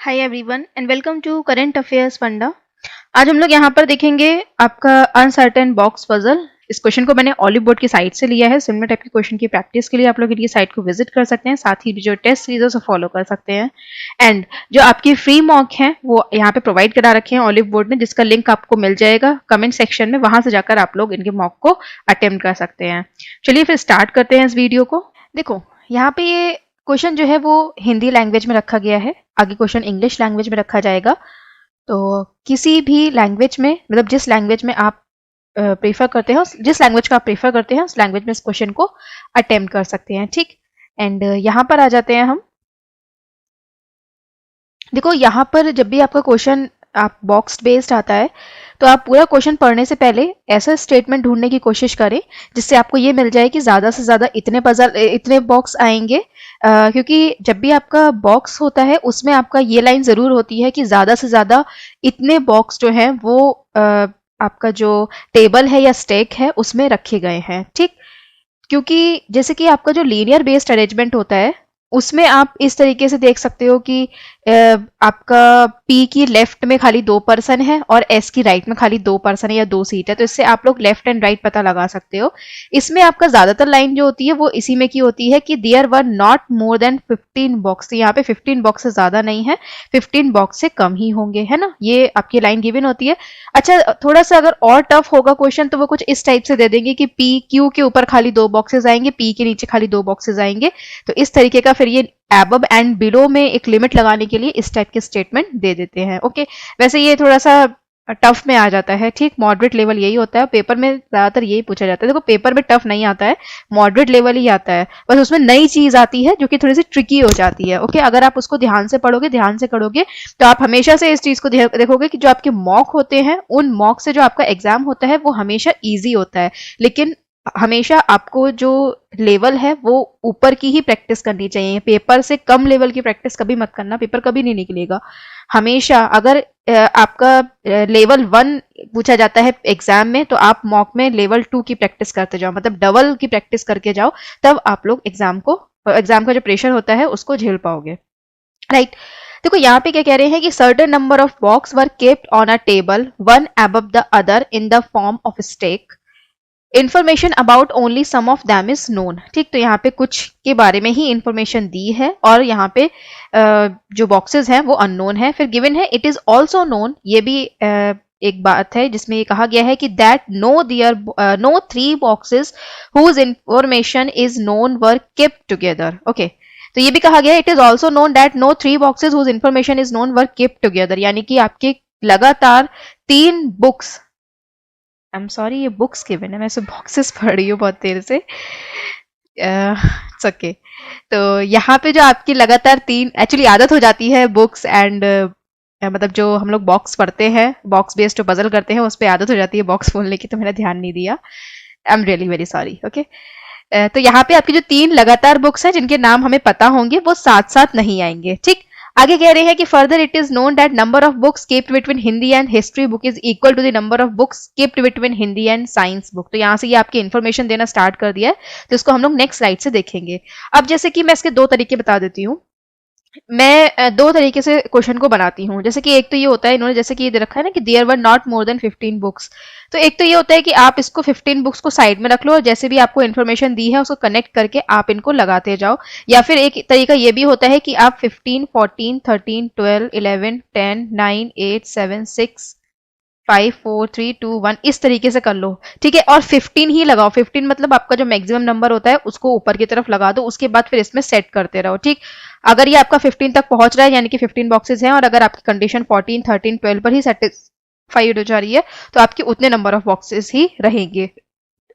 Hi everyone and welcome to current affairs Funda. आज हम लोग यहाँ पर देखेंगे आपका अनसर्टेन बॉक्स पजल। इस क्वेश्चन को मैंने ऑलिव बोर्ड की साइट से लिया है। सिमिलर टाइप के क्वेश्चन की प्रैक्टिस के लिए आप लोग इनकी साइट को विजिट कर सकते हैं, साथ ही जो टेस्ट सीरीज है उसे फॉलो कर सकते हैं। एंड जो आपकी फ्री मॉक है वो यहाँ पे प्रोवाइड करा रखे हैं ऑलिव बोर्ड ने, जिसका लिंक आपको मिल जाएगा कमेंट सेक्शन में। वहां से जाकर आप लोग इनके मॉक को अटेम्प्ट कर सकते हैं। चलिए फिर स्टार्ट करते हैं इस वीडियो को। देखो यहाँ पे ये क्वेश्चन जो है वो हिंदी लैंग्वेज में रखा गया है, आगे क्वेश्चन इंग्लिश लैंग्वेज में रखा जाएगा। तो किसी भी लैंग्वेज में, मतलब जिस लैंग्वेज में आप प्रेफर करते हो, जिस लैंग्वेज का आप प्रेफर करते हैं उस लैंग्वेज में इस क्वेश्चन को अटेम्प्ट कर सकते हैं। ठीक, एंड यहाँ पर आ जाते हैं हम। देखो यहाँ पर जब भी आपका क्वेश्चन आप बॉक्स बेस्ड आता है तो आप पूरा क्वेश्चन पढ़ने से पहले ऐसा स्टेटमेंट ढूंढने की कोशिश करें जिससे आपको ये मिल जाए कि ज़्यादा से ज़्यादा इतने बॉक्स आएंगे। क्योंकि जब भी आपका बॉक्स होता है उसमें आपका ये लाइन ज़रूर होती है कि ज़्यादा से ज़्यादा इतने बॉक्स जो हैं वो आपका जो टेबल है या स्टैक है उसमें रखे गए हैं। ठीक, क्योंकि जैसे कि आपका जो लीनियर बेस्ड अरेंजमेंट होता है उसमें आप इस तरीके से देख सकते हो कि आपका P की लेफ्ट में खाली 2 पर्सन है और S की राइट में खाली 2 पर्सन है या 2 सीट है, तो इससे आप लोग लेफ्ट एंड राइट पता लगा सकते हो। इसमें आपका ज्यादातर लाइन जो होती है वो इसी में की होती है कि there were not more than 15 box. यहाँ पे 15 बॉक्स से ज्यादा नहीं है, 15 बॉक्स से कम ही होंगे, है ना। ये आपकी लाइन गिवन होती है। अच्छा, थोड़ा सा अगर और टफ होगा क्वेश्चन तो वो कुछ इस टाइप से दे देंगे कि P Q के ऊपर खाली 2 बॉक्सेस आएंगे, P के नीचे खाली 2 बॉक्सेस आएंगे। तो इस तरीके का फिर ये एबव एंड बिलो में एक लिमिट लगाने के लिए इस टाइप के स्टेटमेंट दे देते हैं। ओके, वैसे ये थोड़ा सा टफ में आ जाता है। ठीक, मॉडरेट लेवल यही होता है, पेपर में ज्यादातर यही पूछा जाता है। देखो पेपर में टफ नहीं आता है, मॉडरेट लेवल ही आता है, बस उसमें नई चीज आती है जो कि थोड़ी सी ट्रिकी हो जाती है। ओके, अगर आप उसको ध्यान से पढ़ोगे, ध्यान से करोगे तो आप हमेशा से इस चीज को देखोगे कि जो आपके मॉक होते हैं उन मॉक से जो आपका एग्जाम होता है वो हमेशा ईजी होता है। लेकिन हमेशा आपको जो लेवल है वो ऊपर की ही प्रैक्टिस करनी चाहिए, पेपर से कम लेवल की प्रैक्टिस कभी मत करना, पेपर कभी नहीं निकलेगा। हमेशा अगर आपका लेवल 1 पूछा जाता है एग्जाम में तो आप मॉक में लेवल 2 की प्रैक्टिस करते जाओ, मतलब डबल की प्रैक्टिस करके जाओ, तब आप लोग एग्जाम का जो प्रेशर होता है उसको झेल पाओगे। राइट, देखो यहाँ पे क्या कह रहे हैं कि certain number of box were kept on a table one above the other in the form of stack. Information about only some of them is known. ठीक, तो यहाँ पे कुछ के बारे में ही इंफॉर्मेशन दी है और यहाँ पे जो बॉक्सेस हैं वो अननोन है। फिर गिवन है इट इज ऑल्सो नोन, ये भी एक बात है जिसमें ये कहा गया है कि that no 3 boxes whose information is known were kept together. Okay, तो ये भी कहा गया है it is also known that no 3 boxes whose information is known were kept together, यानी कि आपके लगातार 3 बुक्स, आई एम सॉरी ये बुक्स गिवन है, मैं इसे बॉक्सेस पढ़ रही हूँ बहुत देर से। It's okay. तो यहाँ पे जो आपकी लगातार 3, एक्चुअली आदत हो जाती है बुक्स एंड मतलब जो हम लोग बॉक्स पढ़ते हैं, बॉक्स बेस्ड जो पजल करते हैं उस पर आदत हो जाती है बॉक्स बोलने की, तो मैंने ध्यान नहीं दिया। I am really very sorry. Okay, तो यहाँ पे आपकी जो 3 लगातार बुक्स हैं जिनके नाम हमें पता होंगे वो साथ साथ नहीं आएंगे। ठीक, आगे कह रहे हैं कि further it is known that number of books kept between Hindi and history book is equal to the number of books kept between Hindi and science book. तो यहाँ से ये आपकी इन्फॉर्मेशन देना स्टार्ट कर दिया है, तो इसको हम लोग नेक्स्ट स्लाइड से देखेंगे। अब जैसे कि मैं इसके 2 तरीके बता देती हूँ। मैं 2 तरीके से क्वेश्चन को बनाती हूँ। जैसे कि एक तो ये होता है, इन्होंने जैसे कि ये दे रखा है ना कि there were not more than 15 books, तो एक तो ये होता है कि आप इसको 15 बुक्स को साइड में रख लो और जैसे भी आपको इन्फॉर्मेशन दी है उसको कनेक्ट करके आप इनको लगाते जाओ। या फिर एक तरीका ये भी होता है कि आप 15, 14, 13, 12, 11, 10, 9, 8, 7, 6, 5, 4, 3, 2, 1 इस तरीके से कर लो। ठीक है, और 15 ही लगाओ। 15 मतलब आपका जो मैक्सिमम नंबर होता है उसको ऊपर की तरफ लगा दो, उसके बाद फिर इसमें सेट करते रहो। ठीक, अगर ये आपका 15 तक पहुंच रहा है यानी कि 15 बॉक्सेस हैं और अगर आपकी कंडीशन 14, 13, 12 पर ही सेटिस्फाइड हो जा रही है तो आपके उतने नंबर ऑफ बॉक्सेस ही रहेंगे।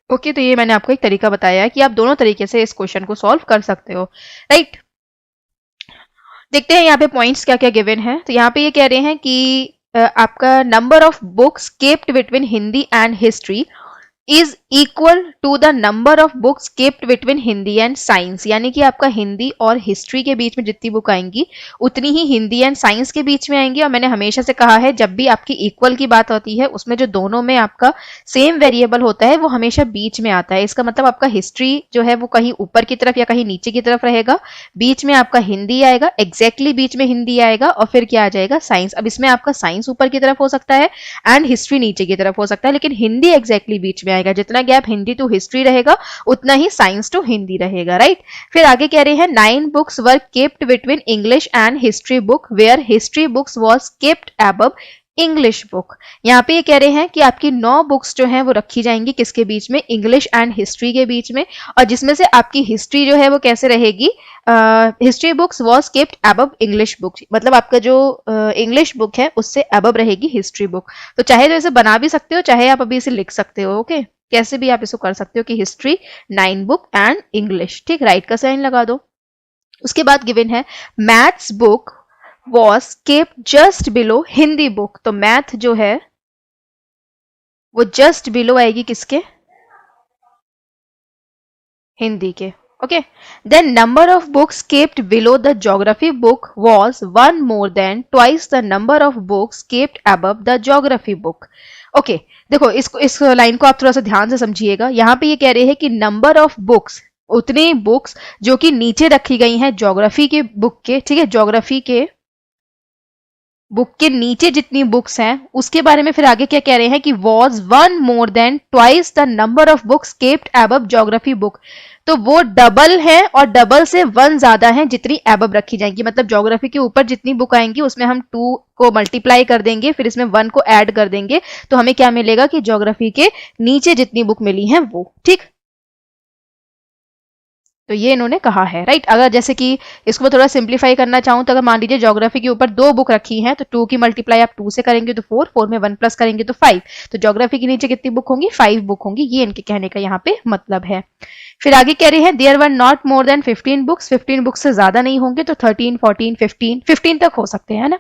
ओके, तो ये मैंने आपको एक तरीका बताया है कि आप दोनों तरीके से इस क्वेश्चन को सॉल्व कर सकते हो। राइट, देखते हैं यहाँ पे पॉइंट्स क्या क्या गिवन है। तो यहाँ पे ये कह रहे हैं कि आपका number of books kept between Hindi and history is equal to the number of books kept between Hindi and science, यानी कि आपका हिंदी और हिस्ट्री के बीच में जितनी बुक आएंगी उतनी ही हिंदी एंड साइंस के बीच में आएंगी। और मैंने हमेशा से कहा है जब भी आपकी इक्वल की बात होती है उसमें जो दोनों में आपका सेम वेरिएबल होता है वो हमेशा बीच में आता है। इसका मतलब आपका हिस्ट्री जो है वो कहीं ऊपर की तरफ या कहीं नीचे की तरफ रहेगा, बीच में आपका हिंदी आएगा, एग्जैक्टली बीच में हिंदी आएगा, और फिर क्या आ जाएगा, साइंस। अब इसमें आपका साइंस ऊपर की तरफ हो सकता है एंड हिस्ट्री नीचे की तरफ हो सकता है, लेकिन हिंदी एग्जैक्टली बीच में आएगा। जितना गैप हिंदी टू हिस्ट्री रहेगा उतना ही साइंस टू हिंदी रहेगा, राइट। फिर आगे कह रहे हैं 9 books were kept between English and history book where history books was kept above English book. यहाँ पे ये कह रहे हैं कि आपकी 9 बुक्स जो हैं वो रखी जाएंगी किसके बीच में, इंग्लिश एंड हिस्ट्री के बीच में, और जिसमें से आपकी हिस्ट्री जो है वो कैसे रहेगी, history books was kept above English book, मतलब आपका जो इंग्लिश बुक है उससे अबव रहेगी हिस्ट्री बुक। तो चाहे तो इसे बना भी सकते हो, चाहे आप अभी इसे लिख सकते हो, ओके कैसे भी आप इसको कर सकते हो कि हिस्ट्री 9 बुक एंड इंग्लिश, ठीक, राइट का साइन लगा दो। उसके बाद गिवन है maths book was kept just below Hindi book, तो मैथ जो है वो जस्ट बिलो आएगी किसके, हिंदी के, okay. Then number of books kept below the geography book was 1 more than twice the number of books kept above the geography book। Okay देखो इस line को आप थोड़ा सा ध्यान से समझिएगा। यहाँ पे ये कह रहे हैं कि नंबर ऑफ बुक्स, उतनी बुक्स जो कि नीचे रखी गई हैं ज्योग्राफी के बुक के, ठीक है, ज्योग्राफी के बुक के नीचे जितनी बुक्स हैं उसके बारे में फिर आगे क्या कह रहे हैं कि was 1 more than twice the number of books kept above geography book। तो वो डबल है और डबल से 1 ज्यादा है जितनी above रखी जाएंगी, मतलब ज्योग्राफी के ऊपर जितनी बुक आएंगी उसमें हम 2 को मल्टीप्लाई कर देंगे, फिर इसमें 1 को ऐड कर देंगे, तो हमें क्या मिलेगा कि ज्योग्राफी के नीचे जितनी बुक मिली हैं वो, ठीक। तो ये इन्होंने कहा है, राइट। अगर जैसे कि इसको मैं थोड़ा सिंप्लीफाई करना चाहूं तो अगर मान लीजिए ज्योग्राफी के ऊपर 2 बुक रखी हैं तो 2 की मल्टीप्लाई आप 2 से करेंगे तो 4, 4 में 1 प्लस करेंगे तो 5, तो ज्योग्राफी के नीचे कितनी बुक होंगी, 5 बुक होंगी, ये इनके कहने का यहाँ पे मतलब है। फिर आगे कह रहे हैं there were not more than 15 books, 15 books से ज्यादा नहीं होंगे, तो 13, 14, 15 तक हो सकते हैं ना।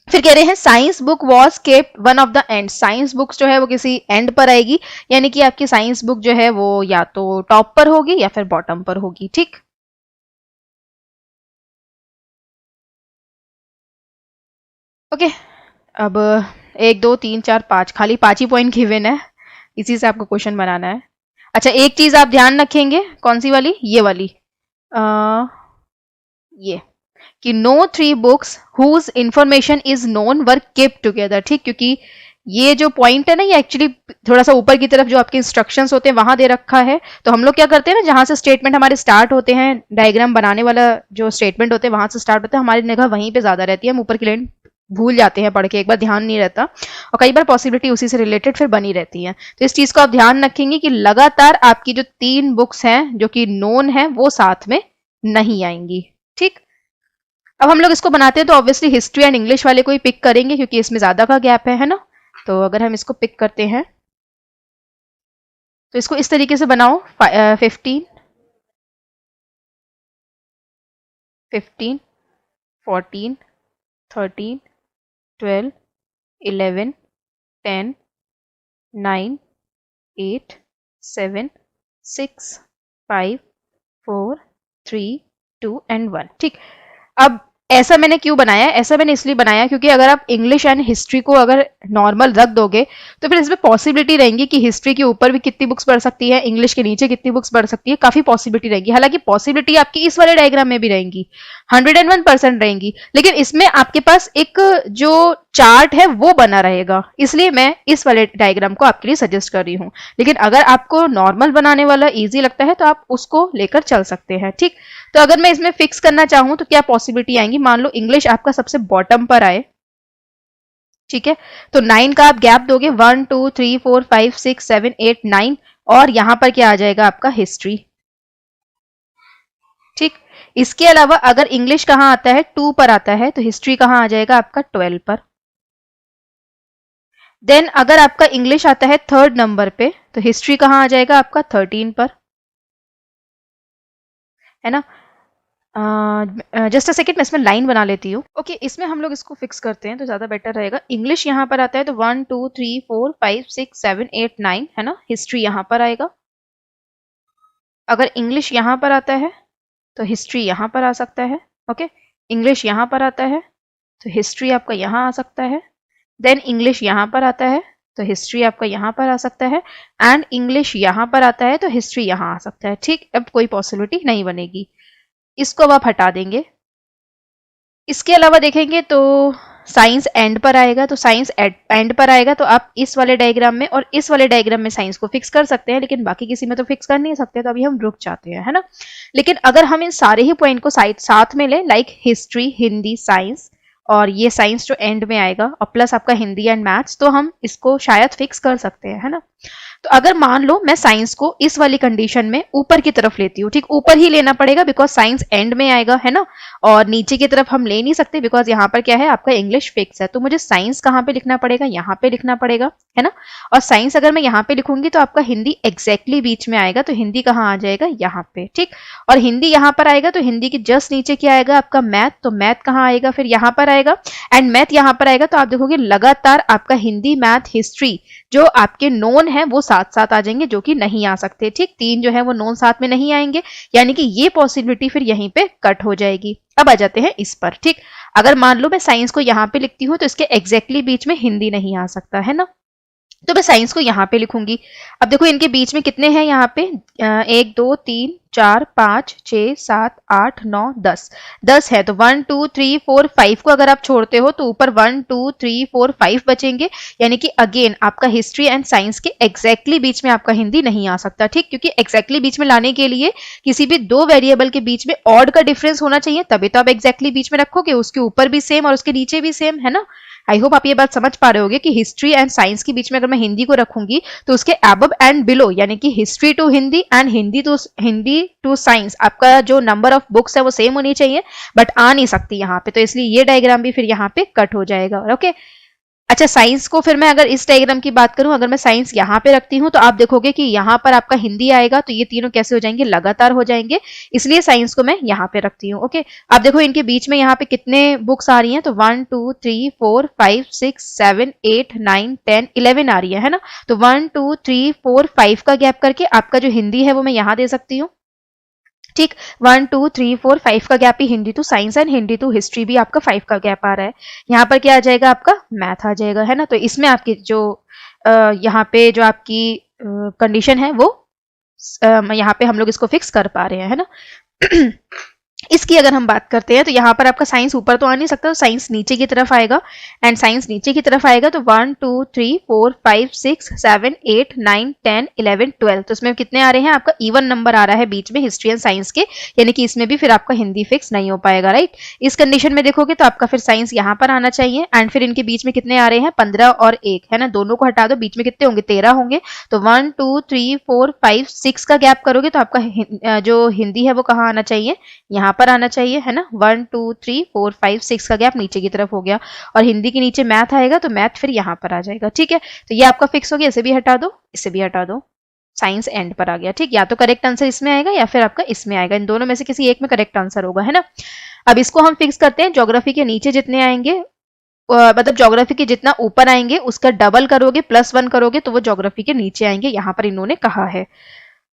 फिर कह रहे हैं science book was kept one of the end, science books जो है वो किसी एंड पर आएगी, यानी कि आपकी साइंस बुक जो है वो या तो टॉप पर होगी या फिर बॉटम पर होगी, ठीक। ओके अब 1 2 3 4 5, खाली 5 ही पॉइंट गिवन है, इसी से आपको क्वेश्चन बनाना है। अच्छा एक चीज आप ध्यान रखेंगे, कौन सी वाली, ये वाली, ये कि no 3 books whose information is known were kept together, ठीक, क्योंकि ये जो पॉइंट है ना ये एक्चुअली थोड़ा सा ऊपर की तरफ जो आपके इंस्ट्रक्शंस होते हैं वहां दे रखा है। तो हम लोग क्या करते हैं ना, जहां से स्टेटमेंट हमारे स्टार्ट होते हैं, डायग्राम बनाने वाला जो स्टेटमेंट होते हैं वहां से स्टार्ट होता है, हमारी निगाह वहीं पे ज्यादा रहती है, हम ऊपर की लाइन भूल जाते हैं पढ़ के, एक बार ध्यान नहीं रहता, और कई बार पॉसिबिलिटी उसी से रिलेटेड फिर बनी रहती है। तो इस चीज को आप ध्यान रखेंगे कि लगातार आपकी जो 3 बुक्स हैं जो कि नोन है वो साथ में नहीं आएंगी, ठीक। अब हम लोग इसको बनाते हैं तो ऑब्वियसली हिस्ट्री एंड इंग्लिश वाले को ही पिक करेंगे क्योंकि इसमें ज्यादा का गैप है ना। तो अगर हम इसको पिक करते हैं तो इसको इस तरीके से बनाओ, 15, 14, 13, 12, 11, 10, 9, 8, 7, 6, 5, 4, 3, 2 एंड 1, ठीक। अब ऐसा मैंने क्यों बनाया है, ऐसा मैंने इसलिए बनाया क्योंकि अगर आप इंग्लिश एंड हिस्ट्री को अगर नॉर्मल रख दोगे तो फिर इसमें पॉसिबिलिटी रहेंगी कि हिस्ट्री के ऊपर भी कितनी बुक्स बढ़ सकती है, इंग्लिश के नीचे कितनी बुक्स बढ़ सकती है, काफी पॉसिबिलिटी रहेगी। हालांकि पॉसिबिलिटी आपकी इस वाले डायग्राम में भी रहेंगी, 101% रहेंगी, लेकिन इसमें आपके पास एक जो चार्ट है वो बना रहेगा, इसलिए मैं इस वाले डायग्राम को आपके लिए सजेस्ट कर रही हूँ। लेकिन अगर आपको नॉर्मल बनाने वाला इजी लगता है तो आप उसको लेकर चल सकते हैं, ठीक। तो अगर मैं इसमें फिक्स करना चाहूं तो क्या पॉसिबिलिटी आएंगी, मान लो इंग्लिश आपका सबसे बॉटम पर आए, ठीक है, तो 9 का आप गैप दोगे, 1 2 3 4 5 6 7 8 9, और यहां पर क्या आ जाएगा आपका हिस्ट्री, ठीक। इसके अलावा अगर इंग्लिश कहां आता है, 2 पर आता है, तो हिस्ट्री कहां आ जाएगा आपका 12 पर। देन अगर आपका इंग्लिश आता है 3rd नंबर पे तो हिस्ट्री कहां आ जाएगा आपका 13 पर, है ना। जस्ट अ सेकेंड, मैं इसमें लाइन बना लेती हूँ। ओके, इसमें हम लोग इसको फिक्स करते हैं तो ज़्यादा बेटर रहेगा। इंग्लिश यहाँ पर आता है तो 1 2 3 4 5 6 7 8 9 है ना। हिस्ट्री यहाँ पर आएगा। अगर इंग्लिश यहाँ पर आता है तो हिस्ट्री यहाँ पर आ सकता है। ओके, इंग्लिश यहाँ पर आता है तो हिस्ट्री आपका यहाँ आ सकता है। देन इंग्लिश यहाँ पर आता है तो हिस्ट्री आपका यहाँ पर आ सकता है। एंड इंग्लिश यहाँ पर आता है तो हिस्ट्री यहाँ आ सकता है। ठीक, अब कोई पॉसिबिलिटी नहीं बनेगी, इसको अब आप हटा देंगे। इसके अलावा देखेंगे तो साइंस एंड पर आएगा, तो साइंस एंड पर आएगा तो आप इस वाले डायग्राम में और इस वाले डायग्राम में साइंस को फिक्स कर सकते हैं, लेकिन बाकी किसी में तो फिक्स कर नहीं सकते, तो अभी हम रुक जाते हैं, है ना। लेकिन अगर हम इन सारे ही पॉइंट को साथ में लें, लाइक हिस्ट्री, हिंदी, साइंस, और ये साइंस जो एंड में आएगा और प्लस आपका हिंदी एंड मैथ्स, तो हम इसको शायद फिक्स कर सकते हैं, है ना। तो अगर मान लो मैं साइंस को इस वाली कंडीशन में ऊपर की तरफ लेती हूँ, ठीक, ऊपर ही लेना पड़ेगा बिकॉज साइंस एंड में आएगा, है ना, और नीचे की तरफ हम ले नहीं सकते बिकॉज यहाँ पर क्या है, आपका इंग्लिश फिक्स है। तो मुझे साइंस कहाँ पे लिखना पड़ेगा, यहाँ पे लिखना पड़ेगा, है ना। और साइंस अगर मैं यहाँ पे लिखूंगी तो आपका हिंदी एग्जैक्टली बीच में आएगा, तो हिंदी कहाँ आ जाएगा, यहाँ पे, ठीक। और हिंदी यहाँ पर आएगा तो हिंदी के जस्ट नीचे क्या आएगा, आपका मैथ, तो मैथ कहाँ आएगा, फिर यहाँ पर आएगा। एंड मैथ यहाँ पर आएगा तो आप देखोगे लगातार आपका हिंदी, मैथ, हिस्ट्री जो आपके नोन है वो साथ साथ आ जाएंगे, जो कि नहीं आ सकते, ठीक। तीन जो है वो नोन साथ में नहीं आएंगे, यानी कि ये पॉसिबिलिटी फिर यहीं पे कट हो जाएगी। अब आ जाते हैं इस पर, ठीक। अगर मान लो मैं साइंस को यहाँ पे लिखती हूँ तो इसके एग्जैक्टली बीच में हिंदी नहीं आ सकता, है ना, तो मैं साइंस को यहाँ पे लिखूंगी। अब देखो इनके बीच में कितने हैं, यहाँ पे 1 2 3 4 5 6 7 8 9 10 है। तो 1 2 3 4 5 को अगर आप छोड़ते हो तो ऊपर 1 2 3 4 5 बचेंगे, यानी कि अगेन आपका हिस्ट्री एंड साइंस के एग्जैक्टली बीच में आपका हिंदी नहीं आ सकता, ठीक। क्योंकि एग्जैक्टली बीच में लाने के लिए किसी भी दो वेरिएबल के बीच में ऑड का डिफरेंस होना चाहिए, तभी तो आप एग्जैक्टली बीच में रखोगे, उसके ऊपर भी सेम और उसके नीचे भी सेम, है ना। आई होप आप ये बात समझ पा रहे होगे कि हिस्ट्री एंड साइंस के बीच में अगर मैं हिंदी को रखूंगी तो उसके अबव एंड बिलो, यानी कि history to Hindi and Hindi to science, आपका जो नंबर ऑफ बुक्स है वो सेम होनी चाहिए, बट आ नहीं सकती यहाँ पे, तो इसलिए ये डायग्राम भी फिर यहाँ पे कट हो जाएगा। ओके, अच्छा, साइंस को फिर मैं अगर इस डायग्राम की बात करूं, अगर मैं साइंस यहाँ पे रखती हूँ तो आप देखोगे कि यहाँ पर आपका हिंदी आएगा, तो ये तीनों कैसे हो जाएंगे, लगातार हो जाएंगे, इसलिए साइंस को मैं यहाँ पे रखती हूँ। ओके, आप देखो इनके बीच में यहाँ पे कितने बुक्स आ रही हैं, तो 1 2 3 4 5 6 7 8 9 10 11 आ रही है ना। तो 1 2 3 4 5 का गैप करके आपका जो हिंदी है वो मैं यहाँ दे सकती हूँ, ठीक। 1 2 3 4 5 का गैप ही Hindi to science and Hindi to history भी आपका 5 का गैप आ रहा है। यहाँ पर क्या आ जाएगा, आपका मैथ आ जाएगा, है ना। तो इसमें आपकी जो यहाँ पे जो आपकी कंडीशन है वो यहाँ पे हम लोग इसको फिक्स कर पा रहे हैं, है ना। इसकी अगर हम बात करते हैं तो यहाँ पर आपका साइंस ऊपर तो आ नहीं सकता, तो साइंस नीचे की तरफ आएगा, एंड साइंस नीचे की तरफ आएगा तो 1 2 3 4 5 6 7 8 9 10 11 12, तो इसमें कितने आ रहे हैं, आपका इवन नंबर आ रहा है बीच में हिस्ट्री एंड साइंस के, यानी कि इसमें भी फिर आपका हिंदी फिक्स नहीं हो पाएगा, राइट। इस कंडीशन में देखोगे तो आपका फिर साइंस यहाँ पर आना चाहिए, एंड फिर इनके बीच में कितने आ रहे हैं, 15 और 1, है ना, दोनों को हटा दो, बीच में कितने होंगे, 13 होंगे। तो 1 2 3 4 5 6 का गैप करोगे तो आपका जो हिंदी है वो कहाँ आना चाहिए, यहाँ पर आना चाहिए, है ना। 1 2 3 4 5 6 का गैप नीचे की तरफ हो गया, और हिंदी के नीचे मैथ आएगा तो मैथ फिर यहाँ पर आ जाएगा, ठीक है। तो ये आपका फिक्स हो गया, इसे भी हटा दो, इसे भी हटा दो, साइंस एंड पर आ गया, ठीक। या तो करेक्ट आंसर इसमें आएगा या फिर आपका इसमें आएगा, इन दोनों में से किसी एक में करेक्ट आंसर होगा, है ना। अब इसको हम फिक्स करते हैं, ज्योग्राफी के नीचे जितने आएंगे मतलब ज्योग्राफी के जितना ऊपर आएंगे उसका डबल करोगे, +1 करोगे तो वो ज्योग्राफी के नीचे आएंगे, यहाँ पर इन्होंने कहा है।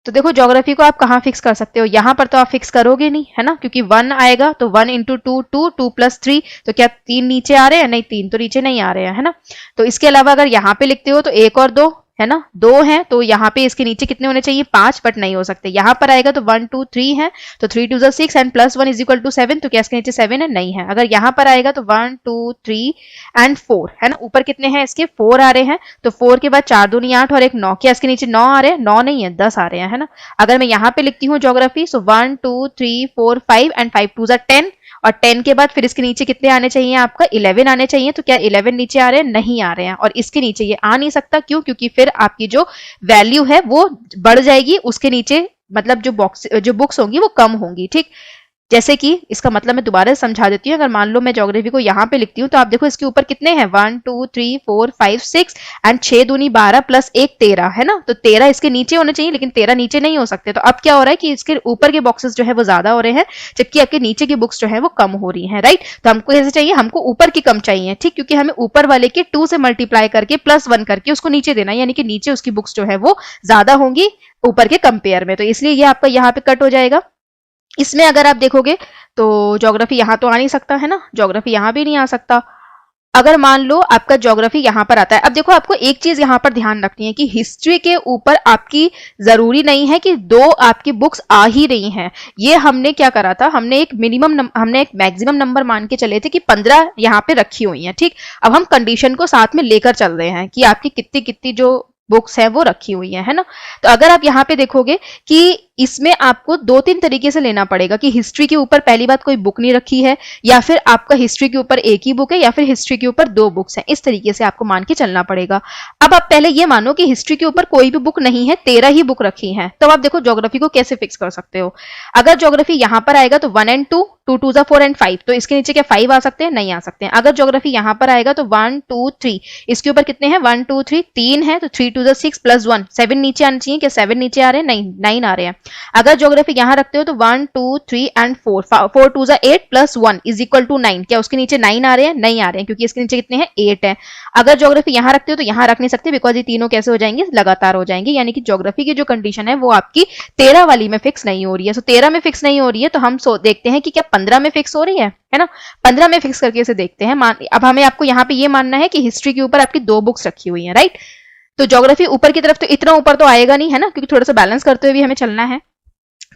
तो देखो ज्योग्राफी को आप कहाँ फिक्स कर सकते हो, यहाँ पर तो आप फिक्स करोगे नहीं, है ना, क्योंकि 1 आएगा तो 1 इंटू 2 2 2 + 3, तो क्या 3 नीचे आ रहे हैं, नहीं 3 तो नीचे नहीं आ रहे हैं, है ना। तो इसके अलावा अगर यहाँ पे लिखते हो तो 1 और 2, है ना, 2 है, तो यहाँ पे इसके नीचे कितने होने चाहिए, 5, बट नहीं हो सकते। यहाँ पर आएगा तो 1 2 3 है, तो 3 2 6 एंड +1 = 7, तो क्या इसके नीचे 7 है, नहीं है। अगर यहाँ पर आएगा तो 1 2 3 एंड 4, है ना, ऊपर कितने हैं इसके 4 आ रहे हैं, तो 4 के बाद 4 दूनी 8 और 1 9, क्या इसके नीचे 9 आ रहे हैं, 9 नहीं है, 10 आ रहे हैं, है ना। अगर मैं यहाँ पे लिखती हूँ ज्योग्राफी, सो 1 2 3 4 5 एंड 5 2 10, और 10 के बाद फिर इसके नीचे कितने आने चाहिए, आपका 11 आने चाहिए, तो क्या 11 नीचे आ रहे हैं, नहीं आ रहे हैं, और इसके नीचे ये आ नहीं सकता, क्यों, क्योंकि फिर आपकी जो वैल्यू है वो बढ़ जाएगी, उसके नीचे मतलब जो बुक्स होंगी वो कम होंगी, ठीक। जैसे कि इसका मतलब मैं दोबारा समझा देती हूँ। अगर मान लो मैं ज्योग्राफी को यहाँ पे लिखती हूँ तो आप देखो इसके ऊपर कितने हैं, 1 2 3 4 5 6 एंड 6 दूनी 12 प्लस 1 13 है ना। तो 13 इसके नीचे होने चाहिए, लेकिन 13 नीचे नहीं हो सकते। तो अब क्या हो रहा है कि इसके ऊपर के बॉक्सेस जो है वो ज्यादा हो रहे हैं, जबकि आपके नीचे की बुक्स जो है वो कम हो रही है, राइट। तो हमको ऐसे चाहिए, हमको ऊपर की कम चाहिए, ठीक, क्योंकि हमें ऊपर वाले के 2 से मल्टीप्लाई करके +1 करके उसको नीचे देना, यानी कि नीचे उसकी बुक्स जो है वो ज्यादा होंगी ऊपर के कंपेयर में। तो इसलिए ये आपका यहाँ पे कट हो जाएगा। इसमें अगर आप देखोगे तो ज्योग्राफी यहाँ तो आ नहीं सकता है ना, ज्योग्राफी यहाँ भी नहीं आ सकता। अगर मान लो आपका ज्योग्राफी यहाँ पर आता है, अब देखो आपको एक चीज यहाँ पर ध्यान रखनी है कि हिस्ट्री के ऊपर आपकी जरूरी नहीं है कि 2 आपकी बुक्स आ ही रही हैं। ये हमने क्या करा था, हमने एक मैक्सिमम नंबर मान के चले थे कि 15 यहाँ पे रखी हुई हैं, ठीक। अब हम कंडीशन को साथ में लेकर चल रहे हैं कि आपकी कितनी कितनी जो बुक्स है वो रखी हुई है ना। तो अगर आप यहाँ पे देखोगे कि इसमें आपको 2-3 तरीके से लेना पड़ेगा कि हिस्ट्री के ऊपर पहली बात कोई बुक नहीं रखी है, या फिर आपका हिस्ट्री के ऊपर एक ही बुक है, या फिर हिस्ट्री के ऊपर 2 बुक्स हैं। इस तरीके से आपको मान के चलना पड़ेगा। अब आप पहले ये मानो कि हिस्ट्री के ऊपर कोई भी बुक नहीं है, 13 ही बुक रखी है, तब आप देखो ज्योग्राफी को कैसे फिक्स कर सकते हो। अगर ज्योग्राफी यहाँ पर आएगा तो 1 and 2, 2 2 4 and 5, तो इसके नीचे क्या 5 आ सकते हैं, नहीं आ सकते हैं। अगर ज्योग्राफी यहाँ पर आएगा तो 1 2 3, इसके ऊपर कितने हैं 1 2 3, 3 है, तो 3 2 6 + 1, 7 नीचे आने चाहिए, क्या 7 नीचे आ रहे हैं, नहीं 9 आ रहे हैं। अगर ज्योग्राफी यहाँ रखते हो तो 1 2 3 and 4, 4 2 8 + 1 = 9, क्या उसके नीचे 9 आ रहे हैं, नहीं आ रहे हैं, क्योंकि इसके नीचे कितने हैं 8 है। अगर ज्योग्राफी यहाँ रखते हो तो यहाँ रख नहीं सकते, बिकॉज ये तीनों कैसे हो जाएंगे, लगातार हो जाएंगे, यानी कि ज्योग्राफी की जो कंडीशन है वो आपकी 13 वाली में फिक्स नहीं हो रही है। तो 13 में फिक्स नहीं हो रही है तो हम देखते हैं कि क्या 15 में फिक्स हो रही है ना। 15 में फिक्स करके इसे देखते हैं। अब हमें आपको यहाँ पे ये मानना है कि हिस्ट्री के ऊपर आपकी 2 बुक्स रखी हुई है, राइट। तो ज्योग्राफी ऊपर की तरफ तो इतना ऊपर तो आएगा नहीं है ना, क्योंकि थोड़ा सा बैलेंस करते हुए भी हमें चलना है।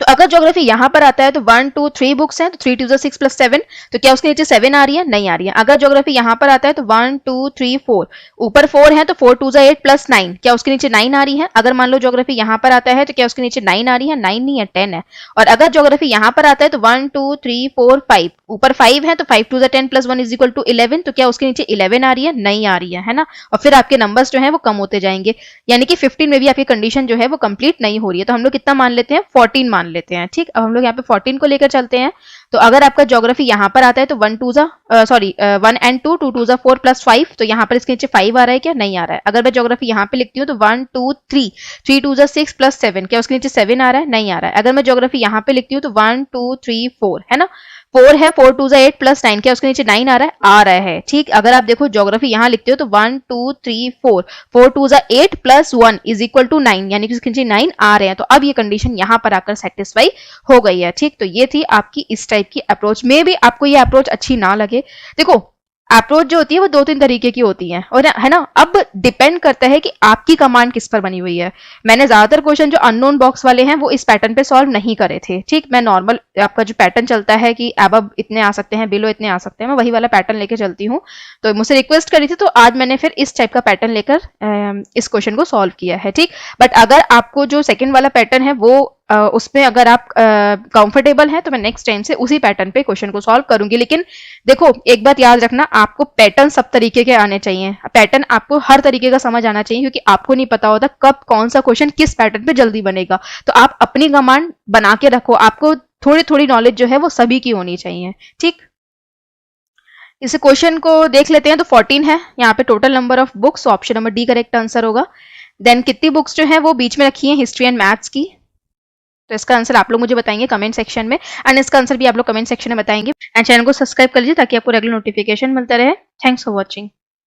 तो अगर ज्योग्राफी यहाँ पर आता है तो 1 2 3 बुक्स हैं, तो 3 2 6 + 7, तो क्या उसके नीचे 7 आ रही है, नहीं आ रही है। अगर ज्योग्राफी यहाँ पर आता है तो 1 2 3 4, ऊपर 4 है तो 4 2 8 + 9, क्या उसके नीचे 9 आ रही है। अगर मान लो ज्योग्राफी यहाँ पर आता है तो क्या उसके नीचे 9 आ रही है, 9 नहीं है, 10 है। और अगर ज्योग्राफी यहाँ पर आता है तो 1 2 3 4 5, ऊपर 5 है तो 5 2 10 + 1 = 11, तो क्या उसके नीचे 11 आ रही है, नहीं आ रही है ना। और फिर आपके नंबर्स जो है वो कम होते जाएंगे, यानी कि 15 में भी आपकी कंडीशन जो है वो कंप्लीट नहीं हो रही है। तो हम लोग कितना मान लेते हैं, 14 मान लेते हैं, ठीक। अब हम लोग यहाँ पे 14 को लेकर चलते हैं। तो अगर आपका ज्योग्राफी यहाँ पर आता है तो 1 and 2, 2 2 4 + 5, तो यहाँ पर इसके नीचे 5 आ रहा है, क्या नहीं आ रहा है। अगर मैं ज्योग्राफी यहाँ पे लिखती हूँ तो 1 2 3, 3 2 6 + 7, क्या उसके नीचे 7 आ रहा है, नहीं आ रहा है। अगर मैं ज्योग्राफी यहाँ पे लिखती हूँ तो 1 2 3 4 है ना, 4 है, 4 2 8 + 9, क्या उसके नीचे 9 आ रहा है, ठीक। अगर आप देखो ज्योग्राफी यहाँ लिखते हो तो 1 2 3 4, 4 2 8 + 1 = 9, यानी कि उसके नीचे 9 आ रहे हैं। तो अब ये कंडीशन यहाँ पर आकर सेटिस्फाई हो गई है, ठीक। तो ये थी आपकी इस टाइप की अप्रोच। में भी आपको ये अप्रोच अच्छी ना लगे, देखो अप्रोच जो होती है वो 2-3 तरीके की होती है, और है ना। अब डिपेंड करता है कि आपकी कमांड किस पर बनी हुई है। मैंने ज्यादातर क्वेश्चन जो अननोन बॉक्स वाले हैं वो इस पैटर्न पे सॉल्व नहीं करे थे, ठीक। मैं नॉर्मल आपका जो पैटर्न चलता है कि अब इतने आ सकते हैं, बिलो इतने आ सकते हैं, मैं वही वाला पैटर्न लेके चलती हूँ। तो मुझसे रिक्वेस्ट करी थी तो आज मैंने फिर इस टाइप का पैटर्न लेकर इस क्वेश्चन को सॉल्व किया है, ठीक। बट अगर आपको जो सेकेंड वाला पैटर्न है वो उसमें अगर आप कंफर्टेबल हैं तो मैं नेक्स्ट टाइम से उसी पैटर्न पे क्वेश्चन को सॉल्व करूंगी। लेकिन देखो एक बात याद रखना, आपको पैटर्न सब तरीके के आने चाहिए, पैटर्न आपको हर तरीके का समझ आना चाहिए, क्योंकि आपको नहीं पता होता कब कौन सा क्वेश्चन किस पैटर्न पे जल्दी बनेगा। तो आप अपनी कमांड बना के रखो, आपको थोड़ी थोड़ी नॉलेज जो है वो सभी की होनी चाहिए, ठीक। इस क्वेश्चन को देख लेते हैं। तो 14 है यहाँ पे total number of books, option number D correct answer होगा। देन कितनी बुक्स जो है वो बीच में रखी है हिस्ट्री एंड मैथ्स की, तो इसका आंसर आप लोग मुझे बताएंगे कमेंट सेक्शन में, एंड इसका आंसर भी आप लोग कमेंट सेक्शन में बताएंगे। एंड चैनल को सब्सक्राइब कर लीजिए ताकि आपको रेगुलर नोटिफिकेशन मिलता रहे। Thanks for watching.